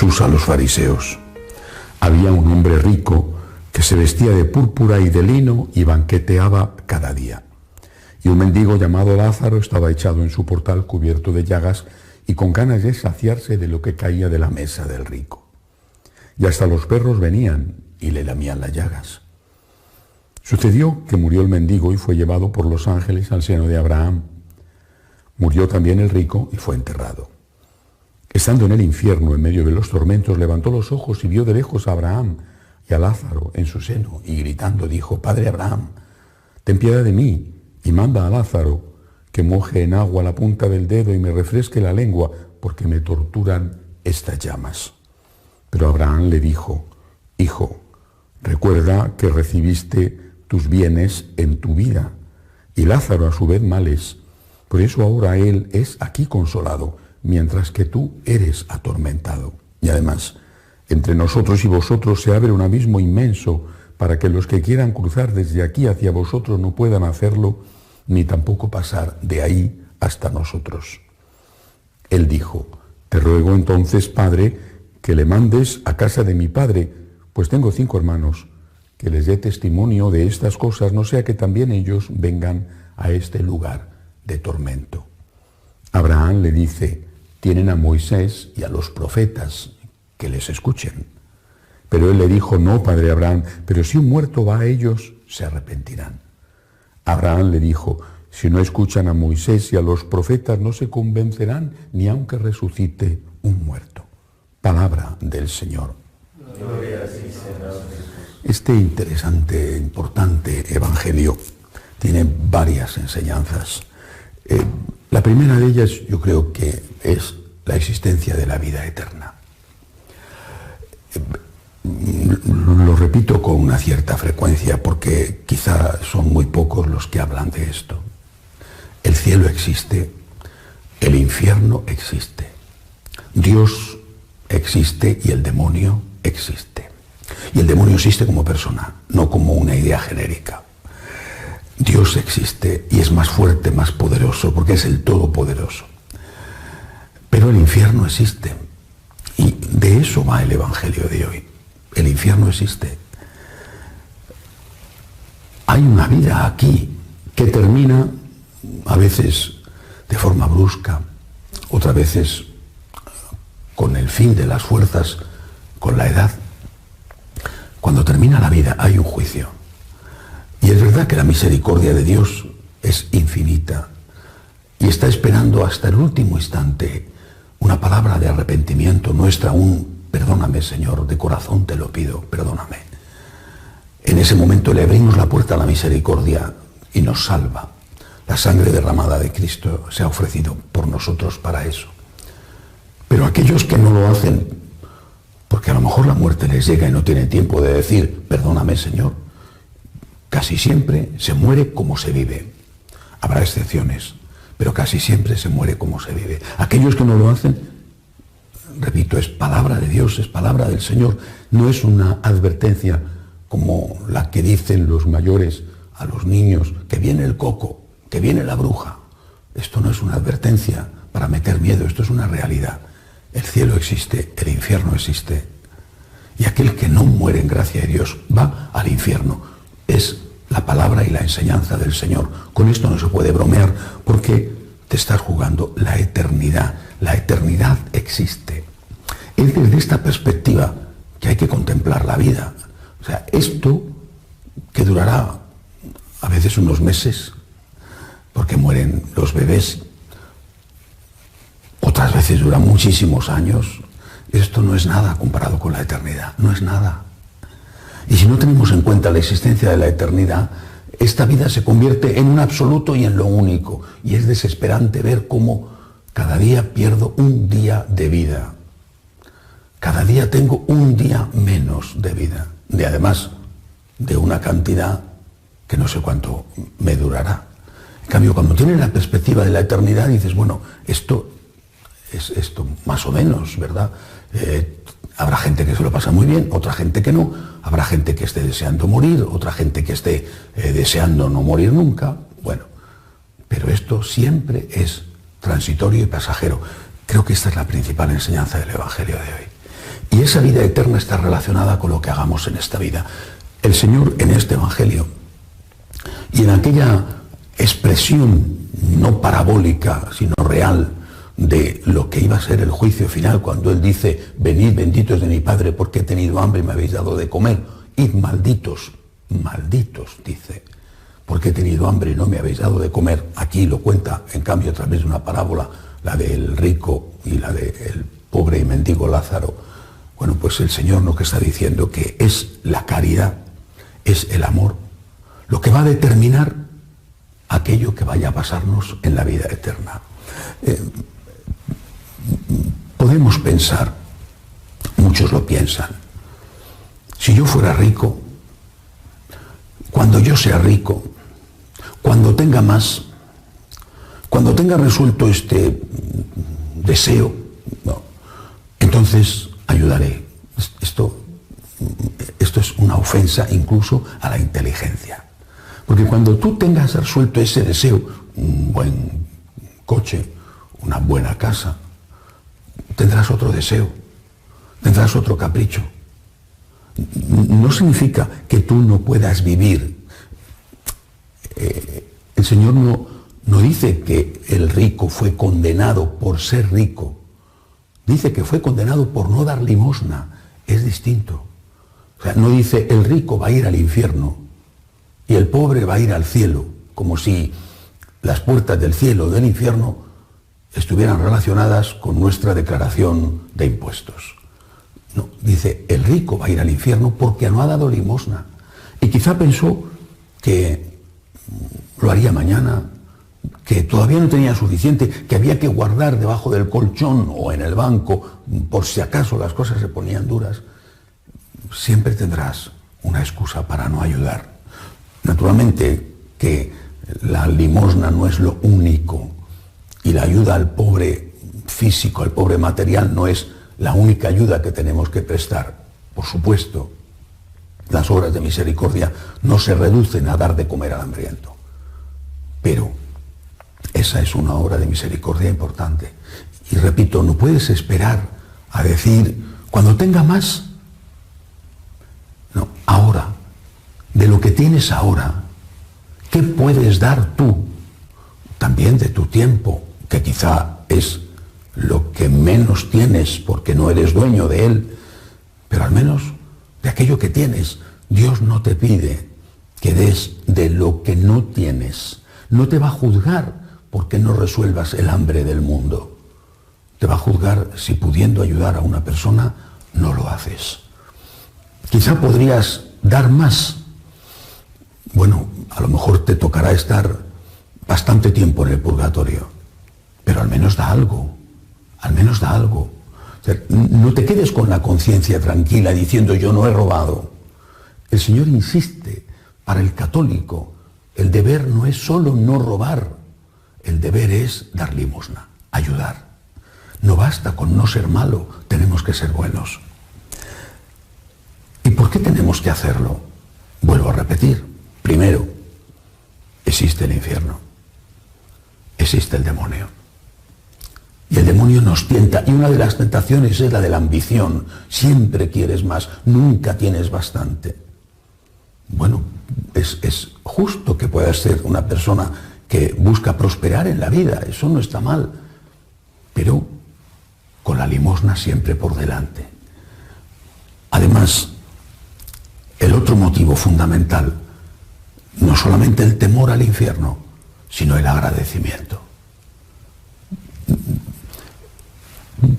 Jesús a los fariseos. Había un hombre rico que se vestía de púrpura y de lino y banqueteaba cada día. Y un mendigo llamado Lázaro estaba echado en su portal cubierto de llagas y con ganas de saciarse de lo que caía de la mesa del rico. Y hasta los perros venían y le lamían las llagas. Sucedió que murió el mendigo y fue llevado por los ángeles al seno de Abraham. Murió también el rico y fue enterrado. Estando en el infierno, en medio de los tormentos, levantó los ojos y vio de lejos a Abraham y a Lázaro en su seno, y gritando dijo: Padre Abraham, ten piedad de mí, y manda a Lázaro que moje en agua la punta del dedo y me refresque la lengua, porque me torturan estas llamas. Pero Abraham le dijo: Hijo, recuerda que recibiste tus bienes en tu vida, y Lázaro a su vez males. Por eso ahora él es aquí consolado, mientras que tú eres atormentado. Y además, entre nosotros y vosotros se abre un abismo inmenso, para que los que quieran cruzar desde aquí hacia vosotros no puedan hacerlo, ni tampoco pasar de ahí hasta nosotros. Él dijo: Te ruego entonces, Padre, que le mandes a casa de mi padre, pues tengo 5 hermanos, que les dé testimonio de estas cosas, no sea que también ellos vengan a este lugar de tormento. Abraham le dice: tienen a Moisés y a los profetas, que les escuchen. Pero él le dijo: no, padre Abraham, pero si un muerto va a ellos, se arrepentirán. Abraham le dijo: si no escuchan a Moisés y a los profetas, no se convencerán ni aunque resucite un muerto. Palabra del Señor. Gloria a ti, Señor. Este interesante, importante evangelio tiene varias enseñanzas. La primera de ellas yo creo que es la existencia de la vida eterna. Lo repito con una cierta frecuencia porque quizá son muy pocos los que hablan de esto. El cielo existe, el infierno existe, Dios existe y el demonio existe. Y el demonio existe como persona, no como una idea genérica. Dios existe y es más fuerte, más poderoso, porque es el Todopoderoso. Pero el infierno existe. Y de eso va el Evangelio de hoy. El infierno existe. Hay una vida aquí que termina a veces de forma brusca, otras veces con el fin de las fuerzas, con la edad. Cuando termina la vida hay un juicio. Y es verdad que la misericordia de Dios es infinita y está esperando hasta el último instante una palabra de arrepentimiento nuestra, un perdóname, Señor, de corazón te lo pido, perdóname. En ese momento le abrimos la puerta a la misericordia y nos salva. La sangre derramada de Cristo se ha ofrecido por nosotros para eso. Pero aquellos que no lo hacen, porque a lo mejor la muerte les llega y no tienen tiempo de decir, perdóname, Señor, casi siempre se muere como se vive. Habrá excepciones, pero casi siempre se muere como se vive. Aquellos que no lo hacen, repito, es palabra de Dios, es palabra del Señor. No es una advertencia como la que dicen los mayores a los niños, que viene el coco, que viene la bruja. Esto no es una advertencia para meter miedo, esto es una realidad. El cielo existe, el infierno existe. Y aquel que no muere en gracia de Dios va al infierno. Es la palabra y la enseñanza del Señor. Con esto no se puede bromear porque te estás jugando la eternidad. La eternidad existe. Es desde esta perspectiva que hay que contemplar la vida. O sea, esto que durará a veces unos meses, porque mueren los bebés, otras veces dura muchísimos años. Esto no es nada comparado con la eternidad, no es nada. Y si no tenemos en cuenta la existencia de la eternidad, esta vida se convierte en un absoluto y en lo único. Y es desesperante ver cómo cada día pierdo un día de vida. Cada día tengo un día menos de vida. De además de una cantidad que no sé cuánto me durará. En cambio, cuando tienes la perspectiva de la eternidad, dices, bueno, esto es esto más o menos, ¿verdad? Habrá gente que se lo pasa muy bien, otra gente que no. Habrá gente que esté deseando morir, otra gente que esté deseando no morir nunca. Bueno, pero esto siempre es transitorio y pasajero. Creo que esta es la principal enseñanza del Evangelio de hoy. Y esa vida eterna está relacionada con lo que hagamos en esta vida. El Señor en este Evangelio y en aquella expresión no parabólica, sino real, de lo que iba a ser el juicio final, cuando Él dice: venid benditos de mi Padre, porque he tenido hambre y me habéis dado de comer. Id malditos, malditos, dice, porque he tenido hambre y no me habéis dado de comer. Aquí lo cuenta, en cambio, a través de una parábola, la del rico y la del pobre y mendigo Lázaro. Bueno, pues el Señor lo que está diciendo que es la caridad, es el amor, lo que va a determinar aquello que vaya a pasarnos en la vida eterna. Podemos pensar, muchos lo piensan, si yo fuera rico, cuando yo sea rico, cuando tenga más, cuando tenga resuelto este deseo, no, entonces ayudaré. Esto es una ofensa incluso a la inteligencia. Porque cuando tú tengas resuelto ese deseo, un buen coche, una buena casa, tendrás otro deseo, tendrás otro capricho. No significa que tú no puedas vivir. El Señor no dice que el rico fue condenado por ser rico. Dice que fue condenado por no dar limosna. Es distinto. O sea, no dice el rico va a ir al infierno y el pobre va a ir al cielo, como si las puertas del cielo o del infierno estuvieran relacionadas con nuestra declaración de impuestos. No, dice, el rico va a ir al infierno porque no ha dado limosna. Y quizá pensó que lo haría mañana, que todavía no tenía suficiente, que había que guardar debajo del colchón o en el banco por si acaso las cosas se ponían duras. Siempre tendrás una excusa para no ayudar. Naturalmente que la limosna no es lo único y la ayuda al pobre físico, al pobre material, no es la única ayuda que tenemos que prestar. Por supuesto, las obras de misericordia no se reducen a dar de comer al hambriento, pero esa es una obra de misericordia importante. Y repito, no puedes esperar a decir, cuando tenga más. No, ahora, de lo que tienes ahora, ¿qué puedes dar tú? También de tu tiempo, que quizá es lo que menos tienes porque no eres dueño de él, pero al menos de aquello que tienes. Dios no te pide que des de lo que no tienes. No te va a juzgar porque no resuelvas el hambre del mundo. Te va a juzgar si, pudiendo ayudar a una persona, no lo haces. Quizá podrías dar más. Bueno, a lo mejor te tocará estar bastante tiempo en el purgatorio, pero al menos da algo, al menos da algo. O sea, no te quedes con la conciencia tranquila diciendo yo no he robado. El Señor insiste, para el católico, el deber no es solo no robar, el deber es dar limosna, ayudar. No basta con no ser malo, tenemos que ser buenos. ¿Y por qué tenemos que hacerlo? Vuelvo a repetir. Primero, existe el infierno, existe el demonio. Y el demonio nos tienta, y una de las tentaciones es la de la ambición. Siempre quieres más, nunca tienes bastante. Bueno, es justo que puedas ser una persona que busca prosperar en la vida, eso no está mal, pero con la limosna siempre por delante. Además, el otro motivo fundamental, no solamente el temor al infierno, sino el agradecimiento.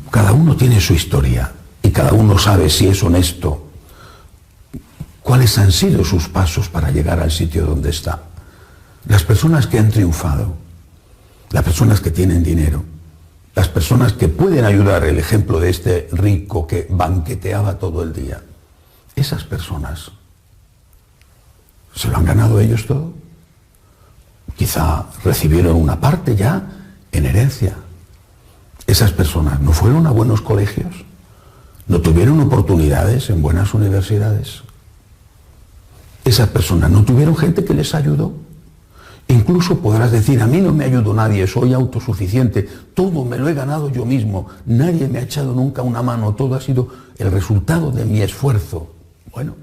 Cada uno tiene su historia y cada uno sabe si es honesto, cuáles han sido sus pasos para llegar al sitio donde está. Las personas que han triunfado, las personas que tienen dinero, las personas que pueden ayudar, el ejemplo de este rico que banqueteaba todo el día, esas personas, ¿se lo han ganado ellos todo? Quizá recibieron una parte ya en herencia. Esas personas no fueron a buenos colegios, no tuvieron oportunidades en buenas universidades. Esas personas no tuvieron gente que les ayudó. Incluso podrás decir, a mí no me ayudó nadie, soy autosuficiente, todo me lo he ganado yo mismo, nadie me ha echado nunca una mano, todo ha sido el resultado de mi esfuerzo. Bueno,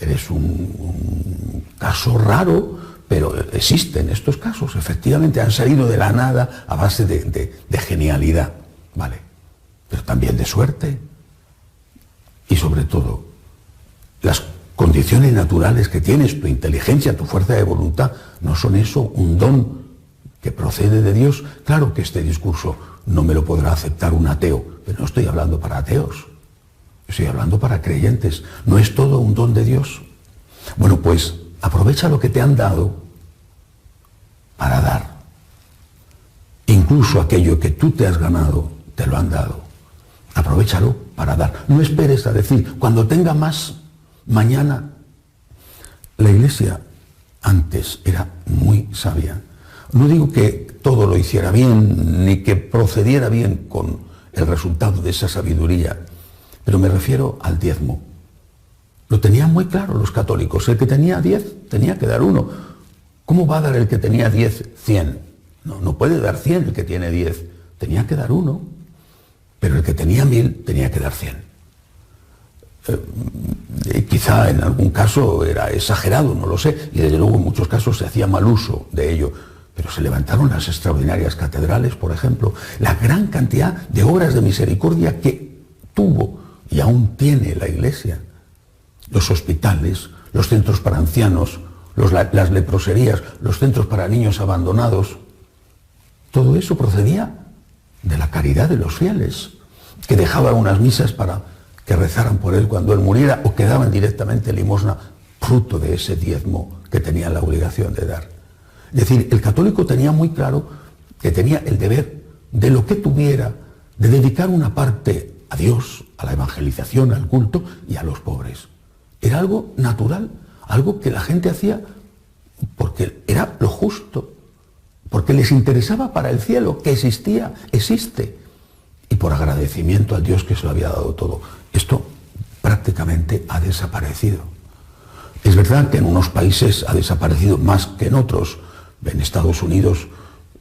eres un caso raro, pero existen estos casos, efectivamente han salido de la nada a base de genialidad, ¿vale? Pero también de suerte y sobre todo las condiciones naturales que tienes, tu inteligencia, tu fuerza de voluntad, ¿no son eso un don que procede de Dios? Claro que este discurso no me lo podrá aceptar un ateo, pero no estoy hablando para ateos, estoy hablando para creyentes. ¿No es todo un don de Dios? Bueno, pues aprovecha lo que te han dado para dar. Incluso aquello que tú te has ganado, te lo han dado. Aprovéchalo para dar. No esperes a decir, cuando tenga más, mañana. La Iglesia antes era muy sabia. No digo que todo lo hiciera bien, ni que procediera bien con el resultado de esa sabiduría, pero me refiero al diezmo. Lo tenían muy claro los católicos. El que tenía 10 tenía que dar 1. ¿Cómo va a dar el que tenía 10 100? No puede dar 100 el que tiene 10. Tenía que dar 1. Pero el que tenía 1000 tenía que dar 100. Quizá en algún caso era exagerado, no lo sé, y desde luego en muchos casos se hacía mal uso de ello, pero se levantaron las extraordinarias catedrales, por ejemplo, la gran cantidad de obras de misericordia que tuvo y aún tiene la Iglesia, los hospitales, los centros para ancianos, las leproserías, los centros para niños abandonados. Todo eso procedía de la caridad de los fieles, que dejaban unas misas para que rezaran por él cuando él muriera, o que daban directamente limosna, fruto de ese diezmo que tenía la obligación de dar. Es decir, el católico tenía muy claro que tenía el deber de lo que tuviera, de dedicar una parte a Dios, a la evangelización, al culto y a los pobres. Era algo natural, algo que la gente hacía porque era lo justo, porque les interesaba para el cielo, que existía, existe, y por agradecimiento al Dios que se lo había dado todo. Esto prácticamente ha desaparecido. Es verdad que en unos países ha desaparecido más que en otros. En Estados Unidos,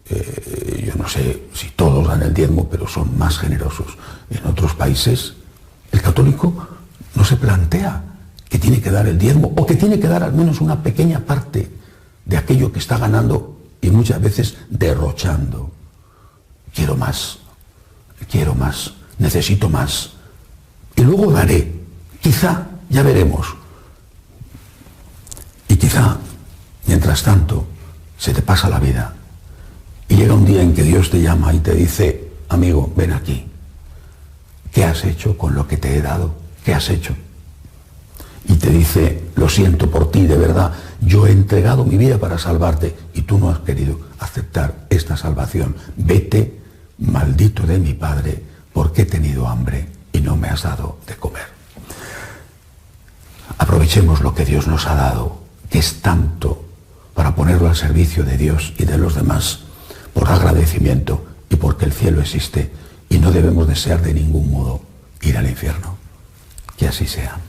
yo no sé si todos dan el diezmo, pero son más generosos. En otros países, el católico no se plantea que tiene que dar el diezmo, o que tiene que dar al menos una pequeña parte de aquello que está ganando y muchas veces derrochando. Quiero más, necesito más. Y luego daré. Quizá, ya veremos. Y quizá, mientras tanto, se te pasa la vida. Y llega un día en que Dios te llama y te dice, amigo, ven aquí. ¿Qué has hecho con lo que te he dado? ¿Qué has hecho? Y te dice, lo siento por ti, de verdad, yo he entregado mi vida para salvarte y tú no has querido aceptar esta salvación. Vete, maldito de mi Padre, porque he tenido hambre y no me has dado de comer. Aprovechemos lo que Dios nos ha dado, que es tanto, para ponerlo al servicio de Dios y de los demás, por agradecimiento y porque el cielo existe y no debemos desear de ningún modo ir al infierno. Que así sea.